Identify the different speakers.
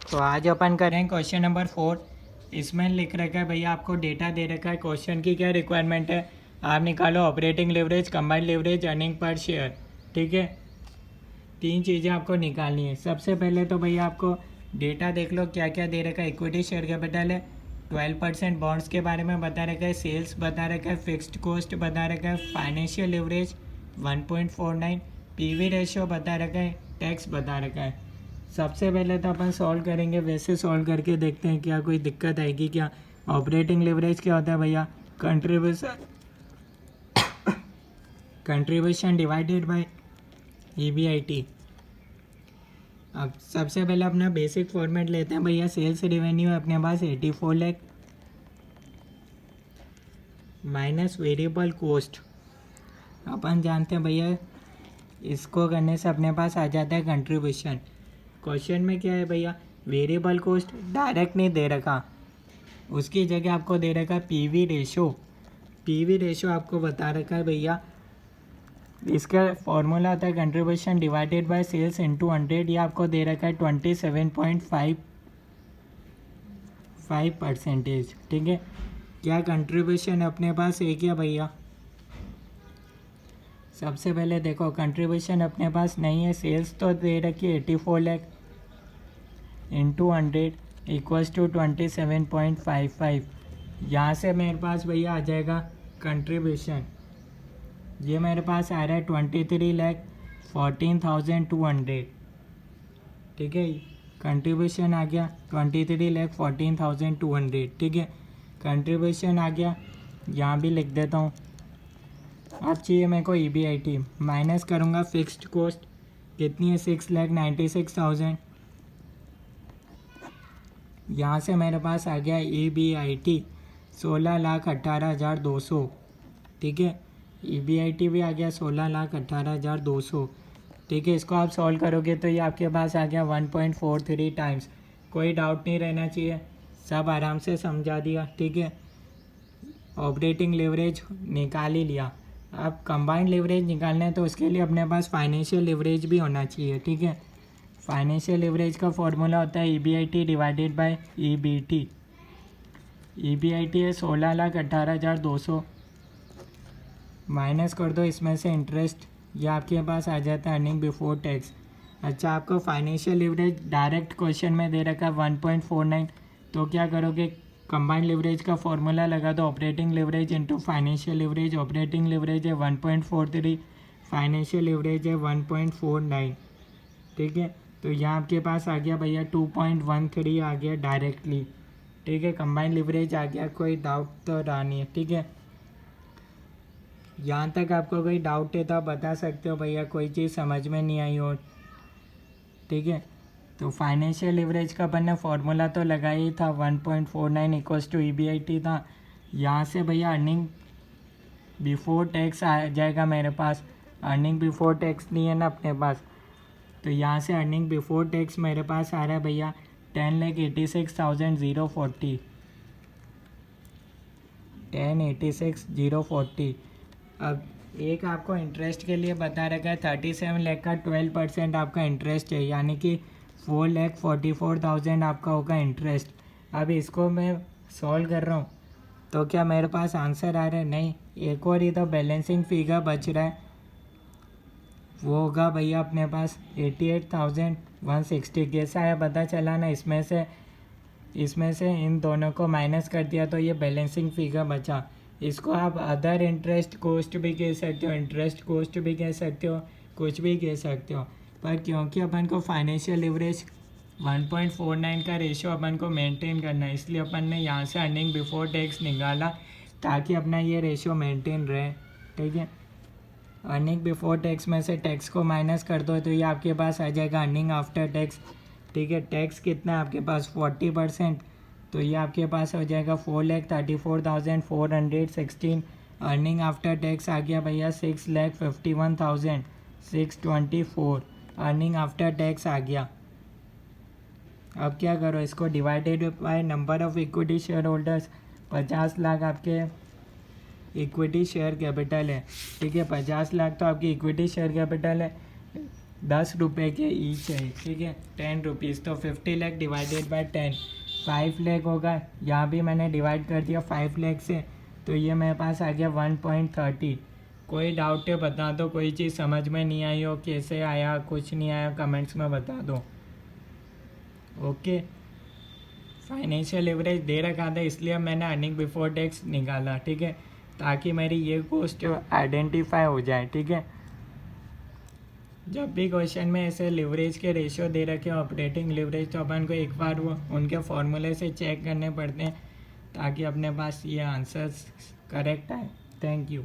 Speaker 1: तो आज अपन करें क्वेश्चन नंबर 4। इसमें लिख रखा है भैया, आपको डेटा दे रखा है। क्वेश्चन की क्या रिक्वायरमेंट है, आप निकालो operating leverage, combined leverage, earning per share. ठीक है, तीन चीज़ें आपको निकालनी है। सबसे पहले तो भैया आपको डेटा देख लो क्या क्या दे रखा है। इक्विटी शेयर कैपिटल है 12%, बॉन्ड्स के बारे में बता रखा है, सेल्स बता रखा है, फिक्स्ड कॉस्ट बता रखा है, फाइनेंशियल लेवरेज 1.49, पीवी रेशियो बता रखा है, टैक्स बता रखा है। सबसे पहले तो अपन सॉल्व करेंगे, वैसे सॉल्व करके देखते हैं क्या कोई दिक्कत आएगी क्या। ऑपरेटिंग लेवरेज क्या होता है भैया, कंट्रीब्यूशन डिवाइडेड बाय EBIT। अब सबसे पहले अपना बेसिक फॉर्मेट लेते हैं भैया। सेल्स रेवेन्यू है अपने पास 84 लाख माइनस वेरिएबल कॉस्ट। अपन जानते हैं भैया, इसको करने से अपने पास आ जाता है कंट्रीब्यूशन। क्वेश्चन में क्या है भैया, वेरिएबल कॉस्ट डायरेक्ट नहीं दे रखा, उसकी जगह आपको दे रखा है पीवी रेशो। पीवी रेशो आपको बता रखा है भैया, इसका फॉर्मूला आता है contribution divided by sales into 100। ये आपको दे रखा है 27.55%। ठीक है, क्या कंट्रीब्यूशन अपने पास है क्या भैया? सबसे पहले देखो, कंट्रीब्यूशन अपने पास नहीं है। सेल्स तो दे रखी है 84 लाख इंटू 100 इक्वल्स टू 27.55। यहाँ से मेरे पास भैया आ जाएगा कंट्रीब्यूशन, ये मेरे पास आ रहा है 23,14,200। ठीक है, कंट्रीब्यूशन आ गया 23,14,200। ठीक है, कंट्रीब्यूशन आ गया, यहाँ भी लिख देता हूँ। अब चाहिए मेरे को EBIT, माइनस करूँगा फिक्स्ड कॉस्ट कितनी है 6,96,000। यहाँ से मेरे पास आ गया EBIT 16,18,200। ठीक है, EBIT भी आ गया 16,18,200। ठीक है, इसको आप सॉल्व करोगे तो ये आपके पास आ गया 1.43 टाइम्स। कोई डाउट नहीं रहना चाहिए, सब आराम से समझा दिया। ठीक है, ऑपरेटिंग लेवरेज निकाल ही लिया। अब कंबाइंड लेवरेज निकालना है तो उसके लिए अपने पास फाइनेंशियल लेवरेज भी होना चाहिए। ठीक है, फाइनेंशियल लेवरेज का फॉर्मूला होता है EBIT divided by EBT। EBIT है 16,18,200, माइनस कर दो इसमें से इंटरेस्ट, ये आपके पास आ जाता है अर्निंग बिफोर टैक्स। अच्छा, आपको फाइनेंशियल लेवरेज डायरेक्ट क्वेश्चन में दे रखा है 1.49, तो क्या करोगे, कंबाइंड लेवरेज का फॉर्मूला लगा दो, operating leverage into financial leverage. Operating leverage है 1.43, फाइनेंशियल लेवरेज है 1.49। ठीक है, तो यहाँ आपके पास आ गया भैया 2.13 आ गया डायरेक्टली। ठीक है, कंबाइंड लेवरेज आ गया, कोई डाउट तो रहा नहीं है। ठीक है, यहाँ तक आपको कोई डाउट है तो आप बता सकते हो भैया, कोई चीज़ समझ में नहीं आई हो। ठीक है, तो फाइनेंशियल लिवरेज का अपन ने फॉर्मूला तो लगा ही था, 1.49 इक्वल्स टू EBIT था। यहाँ से भैया अर्निंग बिफोर टैक्स आ जाएगा मेरे पास। अर्निंग बिफोर टैक्स नहीं है ना अपने पास, तो यहाँ से अर्निंग बिफोर टैक्स मेरे पास आ रहा है भैया 10,86,040। 10,86,040। अब एक आपको इंटरेस्ट के लिए बता रखा है 37 लाख का 12% आपका इंटरेस्ट है, यानी कि 4,44,000 आपका होगा इंटरेस्ट। अब इसको मैं सॉल्व कर रहा हूँ तो क्या मेरे पास आंसर आ रहा है? नहीं, एक और इधर बैलेंसिंग फिगर बच रहा है, वो होगा भैया अपने पास 88,160। कैसा है पता चला ना, इसमें से इन दोनों को माइनस कर दिया तो ये बैलेंसिंग फिगर बचा। इसको आप अदर इंटरेस्ट कॉस्ट भी कह सकते हो, इंटरेस्ट कॉस्ट भी कह सकते हो, कुछ भी कह सकते हो। पर क्योंकि अपन को फाइनेंशियल लिवरेज 1.49 का रेशियो अपन को मेंटेन करना है, इसलिए अपन ने यहाँ से अर्निंग बिफोर टैक्स निकाला ताकि अपना ये रेशियो मेंटेन रहे। ठीक है, अर्निंग बिफोर टैक्स में से टैक्स को माइनस कर दो तो ये आपके पास आ जाएगा अर्निंग आफ्टर टैक्स। ठीक है, टैक्स कितना है आपके पास 40%, तो ये आपके पास हो जाएगा 4,34,416। अर्निंग आफ्टर टैक्स आ गया भैया 6,51,624। अर्निंग आफ्टर टैक्स आ गया। अब क्या करो, इसको divided by number of equity share holders. 50 lakh आपके इक्विटी शेयर कैपिटल है। ठीक है, 50 लाख तो आपकी इक्विटी शेयर कैपिटल है। ₹10 के ईच है, ठीक है, 10 रुपीज़। तो 50 लाख डिवाइडेड बाय 10, 5 लाख होगा। यहाँ भी मैंने डिवाइड कर दिया 5 लाख से, तो ये मेरे पास आ गया 1.30। कोई डाउट है बता दो, कोई चीज़ समझ में नहीं आई हो, कैसे आया, कुछ नहीं आया, कमेंट्स में बता दो। ओके, फाइनेंशियल लिवरेज दे रखा था इसलिए मैंने अर्निंग बिफोर टैक्स निकाला, ठीक है, ताकि मेरी ये कॉस्ट आइडेंटिफाई हो जाए, ठीक है। जब भी क्वेश्चन में ऐसे लिवरेज के रेशियो दे रखे ऑपरेटिंग लिवरेज, तो अपन को एक बार वो उनके फॉर्मूले से चेक करने पड़ते हैं ताकि अपने पास ये आंसर्स करेक्ट आए। Thank you.